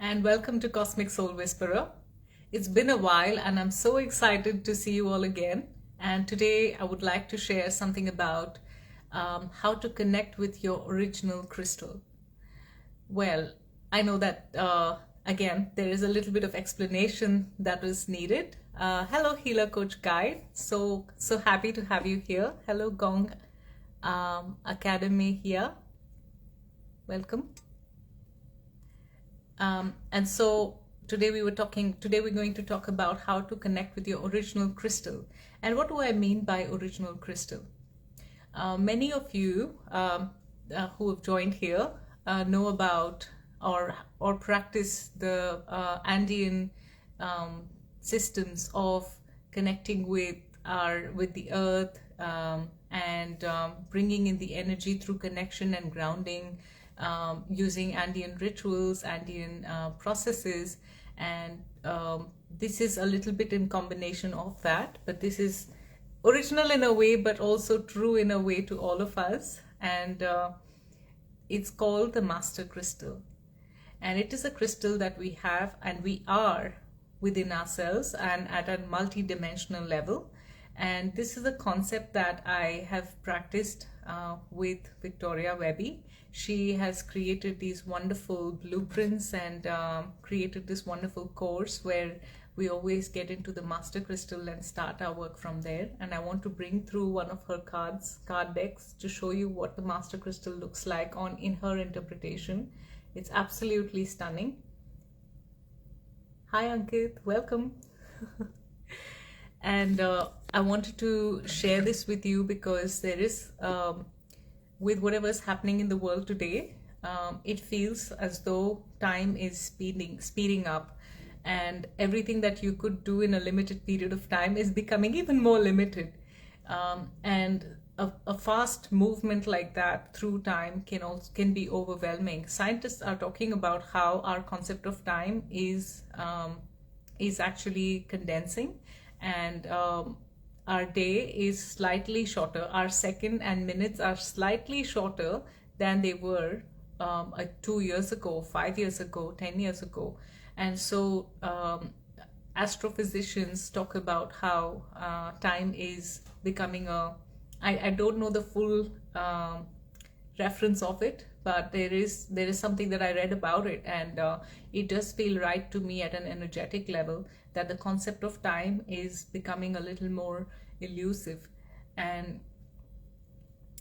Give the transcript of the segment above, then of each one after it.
and welcome to Cosmic Soul Whisperer. It's been a while, and I'm so excited to see you all again. And today, I would like to share something about how to connect with your original crystal. Well, I know that again, there is a little bit of explanation that is needed. Hello, Healer Coach Guide. So happy to have you here. Hello, Gong Academy here. Welcome. And so today we're going to talk about how to connect with your original crystal. And what do I mean by original crystal? Many of you who have joined here know about or practice the Andean systems of connecting with the earth and bringing in the energy through connection and grounding, using Andean rituals, Andean processes, and this is a little bit in combination of that, but this is original in a way, but also true in a way to all of us, and it's called the Master Crystal. And it is a crystal that we have and we are within ourselves and at a multi-dimensional level. And this is a concept that I have practiced with Victoria Webby. She has created these wonderful blueprints and created this wonderful course where we always get into the Master Crystal and start our work from there. And I want to bring through one of her card decks to show you what the Master Crystal looks like in her interpretation. It's absolutely stunning. Hi Ankit, welcome. And I wanted to share this with you because there is, with whatever's happening in the world today, it feels as though time is speeding up, and everything that you could do in a limited period of time is becoming even more limited. And a fast movement like that through time can be overwhelming. Scientists are talking about how our concept of time is actually condensing, and our day is slightly shorter. Our second and minutes are slightly shorter than they were 2 years ago, 5 years ago, 10 years ago. And so astrophysicians talk about how time is becoming I don't know the full reference of it, but there is something that I read about it, and it does feel right to me at an energetic level that the concept of time is becoming a little more elusive, and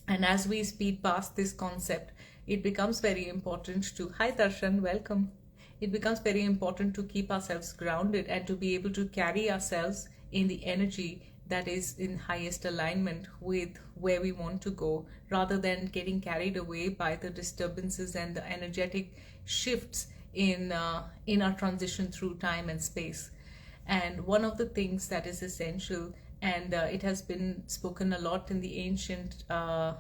as we speed past this concept, it becomes very important to, hi Darshan, welcome. It becomes very important to keep ourselves grounded and to be able to carry ourselves in the energy that is in highest alignment with where we want to go, rather than getting carried away by the disturbances and the energetic shifts in our transition through time and space. And one of the things that is essential, and it has been spoken a lot in the ancient, a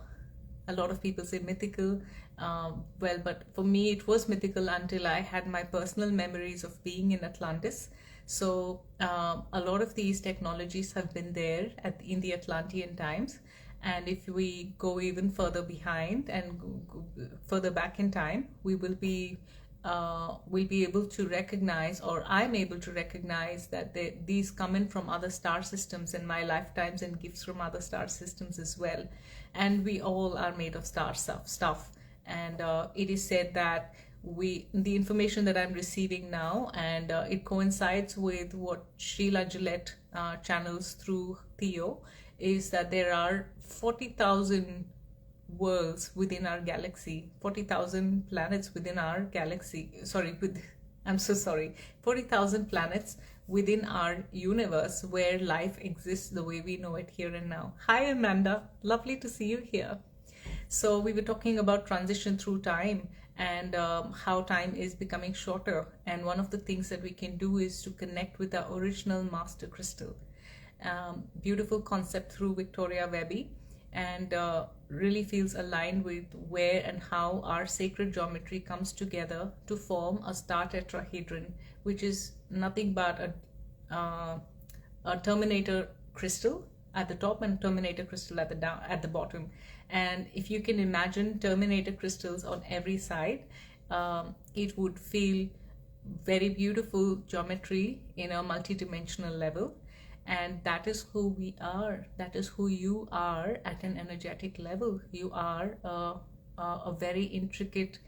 lot of people say mythical, well, but for me it was mythical until I had my personal memories of being in Atlantis. So a lot of these technologies have been there in the Atlantean times, and if we go even further behind and go further back in time, we'll be able to recognize, or I'm able to recognize, that these come in from other star systems in my lifetimes and gifts from other star systems as well. And we all are made of star stuff. And it is said that the information that I'm receiving now, and it coincides with what Sheila Gillette channels through Theo, is that there are 40,000 worlds within our galaxy, 40,000 planets within our galaxy. I'm so sorry, 40,000 planets within our universe where life exists the way we know it here and now. Hi Amanda, lovely to see you here. So we were talking about transition through time and how time is becoming shorter. And one of the things that we can do is to connect with our original Master Crystal. Beautiful concept through Victoria Webby, and really feels aligned with where and how our sacred geometry comes together to form a star tetrahedron, which is nothing but a terminator crystal at the top and terminator crystal at the bottom. And if you can imagine terminator crystals on every side, it would feel very beautiful geometry in a multidimensional level. And that is who we are. That is who you are at an energetic level. You are a very intricate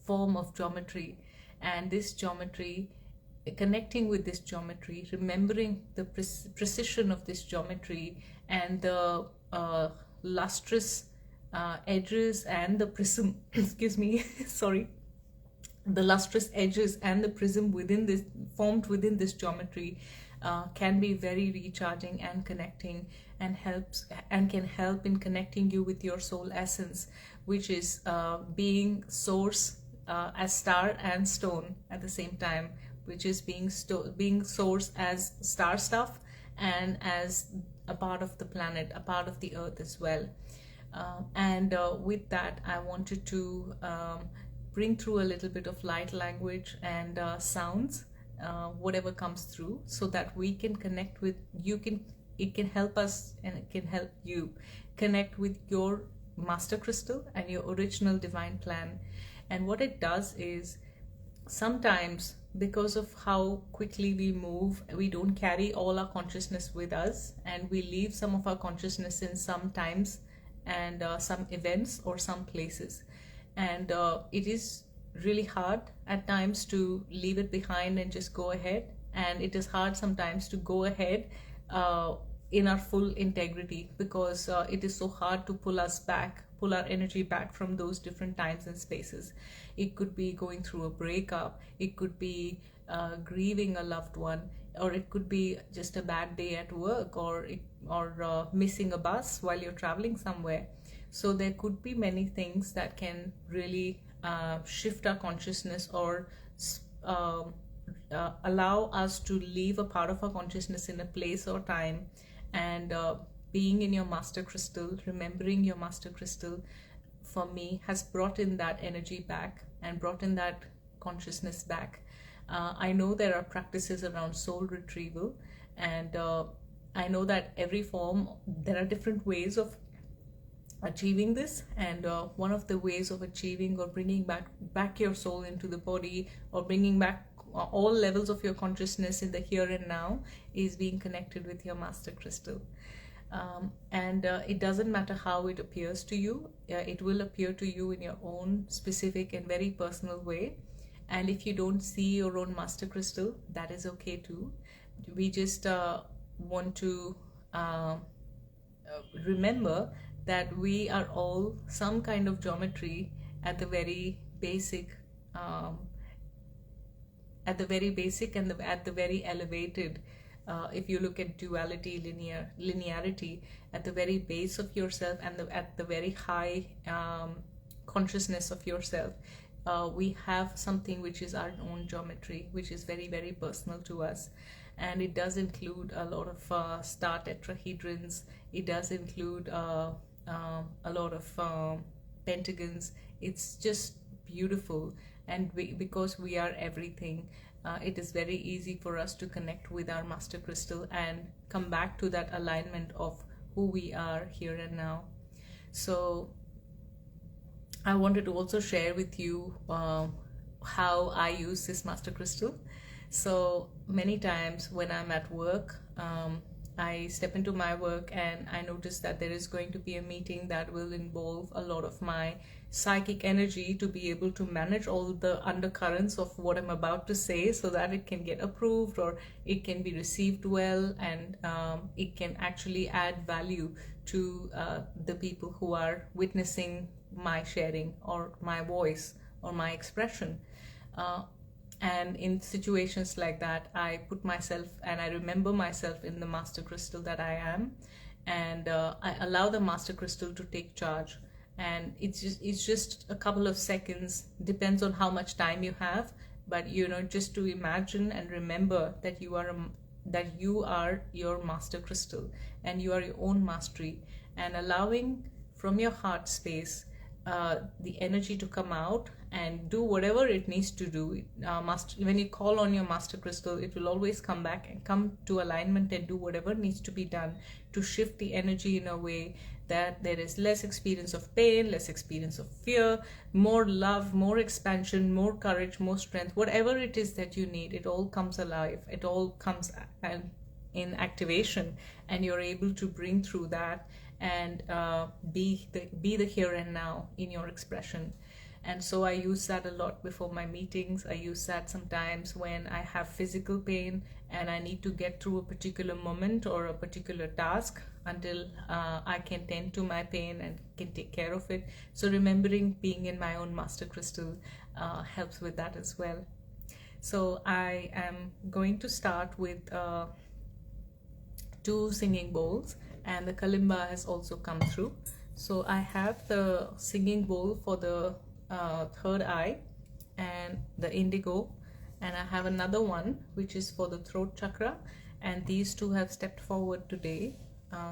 form of geometry. And this geometry, connecting with this geometry, remembering the precision of this geometry and the lustrous edges and the prism, excuse me, sorry, the lustrous edges and the prism within this, formed within this geometry, can be very recharging and connecting, and can help in connecting you with your soul essence, which is being source as star and stone at the same time, which is being source as star stuff and as a part of the planet, a part of the earth as well. And with that, I wanted to bring through a little bit of light language and sounds, whatever comes through, so that we can connect with you. It can help us, and it can help you connect with your master crystal and your original divine plan. And what it does is, sometimes because of how quickly we move, we don't carry all our consciousness with us, and we leave some of our consciousness in some times and some events or some places. And it is really hard at times to leave it behind and just go ahead. And it is hard sometimes to go ahead in our full integrity, because it is so hard to pull our energy back from those different times and spaces. It could be going through a breakup, it could be grieving a loved one, or it could be just a bad day at work, or missing a bus while you're traveling somewhere. So there could be many things that can really shift our consciousness, or allow us to leave a part of our consciousness in a place or time. And being in your master crystal, remembering your master crystal, for me, has brought in that energy back and brought in that consciousness back. I know there are practices around soul retrieval, and I know that every form, there are different ways of achieving this. And one of the ways of achieving or bringing back your soul into the body, or bringing back all levels of your consciousness in the here and now, is being connected with your master crystal. And it doesn't matter how it appears to you. It will appear to you in your own specific and very personal way. And if you don't see your own master crystal, that is okay too. We just want to remember that we are all some kind of geometry at the very basic, and at the very elevated. If you look at duality, linearity, at the very base of yourself, and at the very high consciousness of yourself, we have something which is our own geometry, which is very, very personal to us. And it does include a lot of star tetrahedrons. It does include a lot of pentagons. It's just beautiful. And because we are everything, it is very easy for us to connect with our master crystal and come back to that alignment of who we are here and now. So I wanted to also share with you how I use this master crystal. So many times when I'm at work, I step into my work and I notice that there is going to be a meeting that will involve a lot of my psychic energy to be able to manage all the undercurrents of what I'm about to say, so that it can get approved, or it can be received well, and it can actually add value to the people who are witnessing my sharing, or my voice, or my expression. And in situations like that, I put myself and I remember myself in the master crystal that I am, and I allow the master crystal to take charge. And it's just a couple of seconds, depends on how much time you have, but just to imagine and remember that you are your master crystal, and you are your own mastery, and allowing from your heart space the energy to come out and do whatever it needs to do. When you call on your master crystal, it will always come back and come to alignment and do whatever needs to be done to shift the energy in a way that there is less experience of pain, less experience of fear, more love, more expansion, more courage, more strength. Whatever it is that you need, it all comes alive, it all comes in activation, and you're able to bring through that and be the here and now in your expression. And so I use that a lot before my meetings. I use that sometimes when I have physical pain and I need to get through a particular moment or a particular task until I can tend to my pain and can take care of it. So remembering being in my own master crystal helps with that as well. So I am going to start with 2 singing bowls, and the kalimba has also come through. So I have the singing bowl for the third eye and the indigo, and I have another one which is for the throat chakra, and these 2 have stepped forward today.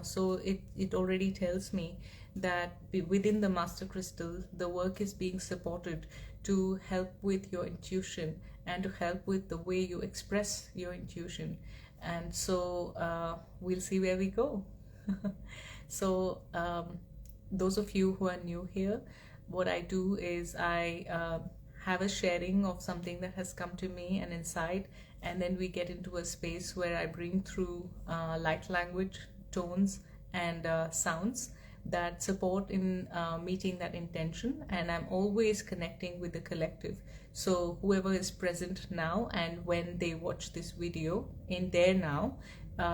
So it already tells me that within the master crystal the work is being supported to help with your intuition and to help with the way you express your intuition. And so we'll see where we go. So those of you who are new here, what I do is I have a sharing of something that has come to me, an insight, and then we get into a space where I bring through light language, tones, and sounds that support in meeting that intention. And I'm always connecting with the collective. So whoever is present now and when they watch this video in there now,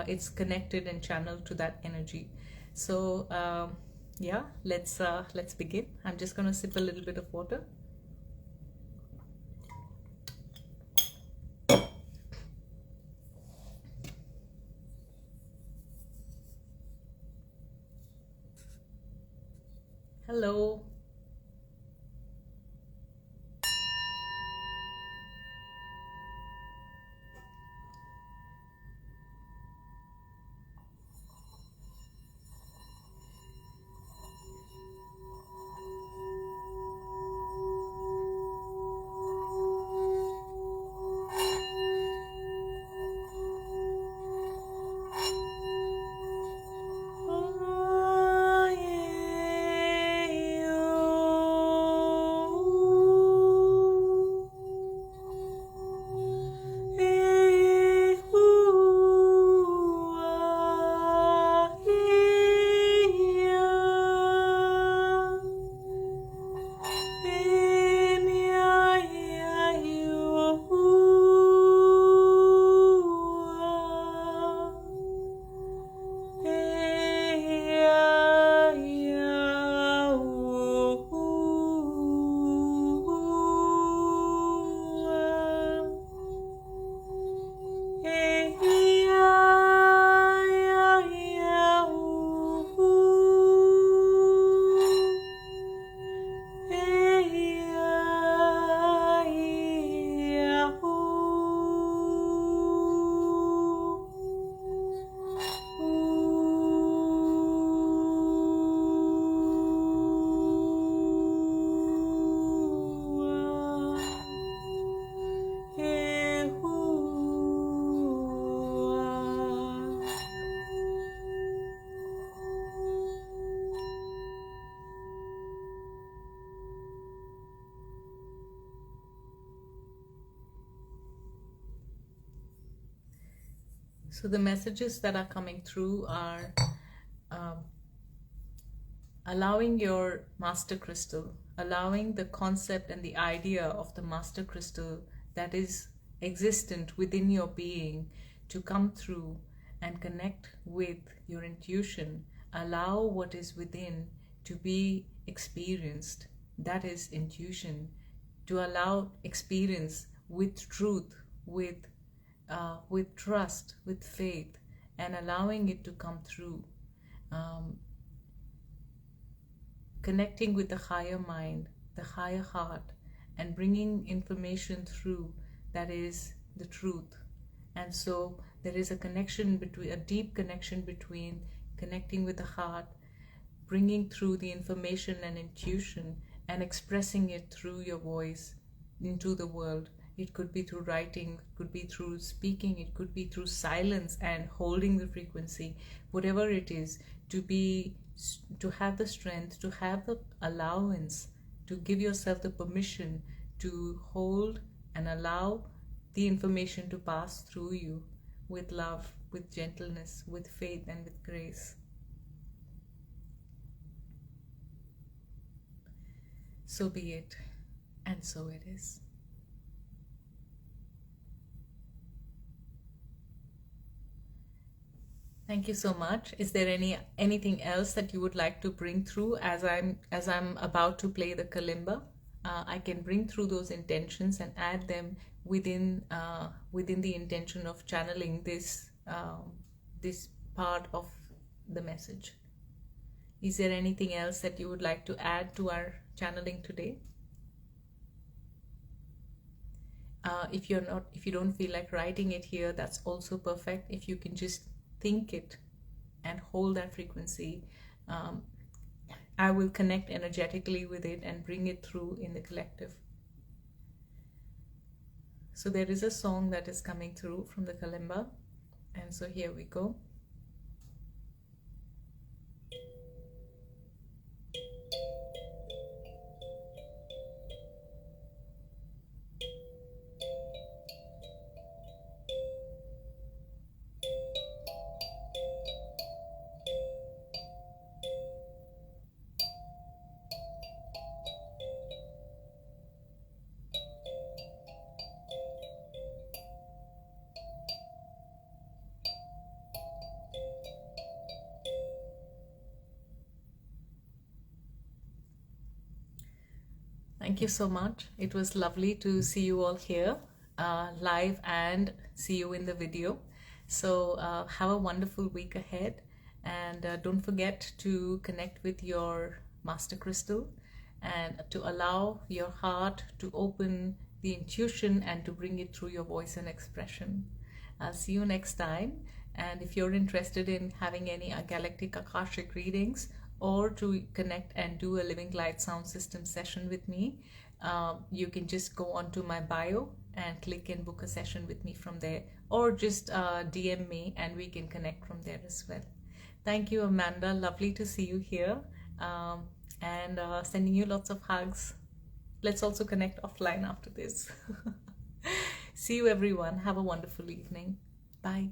it's connected and channeled to that energy. So yeah, let's begin. I'm just going to sip a little bit of water. Hello. So the messages that are coming through are allowing your master crystal, allowing the concept and the idea of the master crystal that is existent within your being to come through and connect with your intuition. Allow what is within to be experienced. That is intuition. To allow experience with truth, with trust, with faith, and allowing it to come through. Connecting with the higher mind, the higher heart, and bringing information through that is the truth. And so there is a connection between, a deep connection between connecting with the heart, bringing through the information and intuition, and expressing it through your voice into the world. It could be through writing, it could be through speaking, it could be through silence and holding the frequency. Whatever it is, to have the strength, to have the allowance, to give yourself the permission to hold and allow the information to pass through you with love, with gentleness, with faith, and with grace. So be it, and so it is. Thank you so much. Is there anything else that you would like to bring through as I'm about to play the kalimba? I can bring through those intentions and add them within the intention of channeling this part of the message. Is there anything else that you would like to add to our channeling today? If you don't feel like writing it here, that's also perfect. If you can just think it and hold that frequency, I will connect energetically with it and bring it through in the collective. So there is a song that is coming through from the kalimba, and so here we go. Thank you so much. It was lovely to see you all here live and see you in the video. So have a wonderful week ahead, and don't forget to connect with your master crystal and to allow your heart to open the intuition and to bring it through your voice and expression. I'll see you next time. And if you're interested in having any galactic Akashic readings, or to connect and do a Living Light Sound System session with me, you can just go onto my bio and click and book a session with me from there, or just DM me and we can connect from there as well. Thank you, Amanda. Lovely to see you here, and sending you lots of hugs. Let's also connect offline after this. See you, everyone. Have a wonderful evening. Bye.